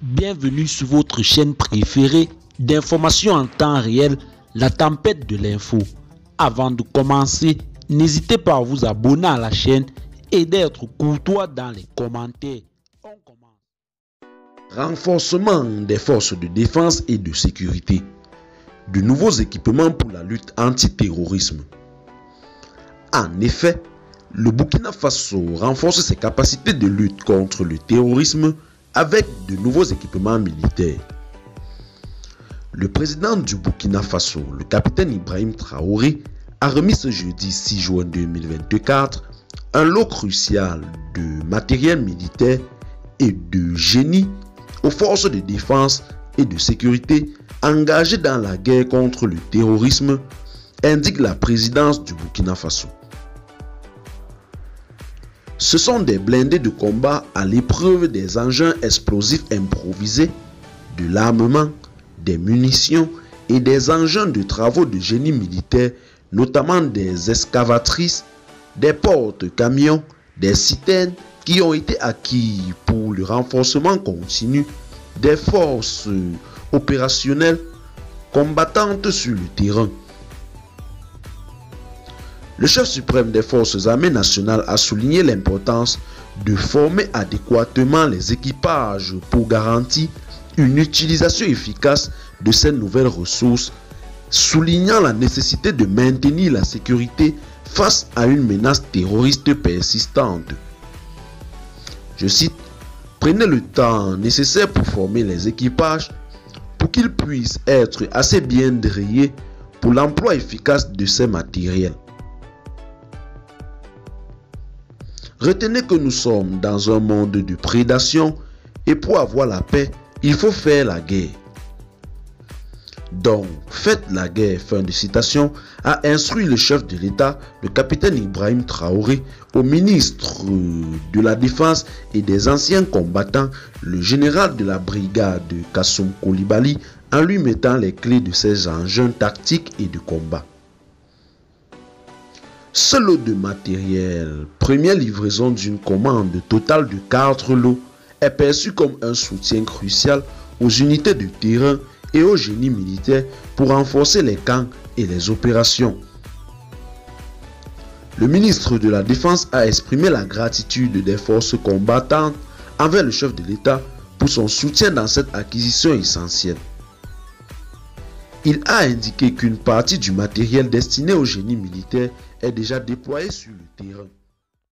Bienvenue sur votre chaîne préférée d'information en temps réel, la tempête de l'info. Avant de commencer, n'hésitez pas à vous abonner à la chaîne et d'être courtois dans les commentaires. On commence. Renforcement des forces de défense et de sécurité. De nouveaux équipements pour la lutte antiterrorisme. En effet, le Burkina Faso renforce ses capacités de lutte contre le terrorisme avec de nouveaux équipements militaires. Le président du Burkina Faso, le capitaine Ibrahim Traoré, a remis ce jeudi 6 juin 2024 un lot crucial de matériel militaire et de génie aux forces de défense et de sécurité engagées dans la guerre contre le terrorisme, indique la présidence du Burkina Faso. Ce sont des blindés de combat à l'épreuve des engins explosifs improvisés, de l'armement, des munitions et des engins de travaux de génie militaire, notamment des excavatrices, des porte-camions, des citernes qui ont été acquis pour le renforcement continu des forces opérationnelles combattantes sur le terrain. Le chef suprême des forces armées nationales a souligné l'importance de former adéquatement les équipages pour garantir une utilisation efficace de ces nouvelles ressources, soulignant la nécessité de maintenir la sécurité face à une menace terroriste persistante. Je cite, « Prenez le temps nécessaire pour former les équipages pour qu'ils puissent être assez bien drillés pour l'emploi efficace de ces matériels. Retenez que nous sommes dans un monde de prédation et pour avoir la paix, il faut faire la guerre. Donc, faites la guerre, fin de citation, a instruit le chef de l'État, le capitaine Ibrahim Traoré, au ministre de la Défense et des anciens combattants, le général de la brigade Kassoum Koulibaly, en lui mettant les clés de ses engins tactiques et de combat. Ce lot de matériel, première livraison d'une commande totale de 4 lots, est perçu comme un soutien crucial aux unités de terrain et au génie militaire pour renforcer les camps et les opérations. Le ministre de la Défense a exprimé la gratitude des forces combattantes envers le chef de l'État pour son soutien dans cette acquisition essentielle. Il a indiqué qu'une partie du matériel destiné au génie militaire est déjà déployé sur le terrain.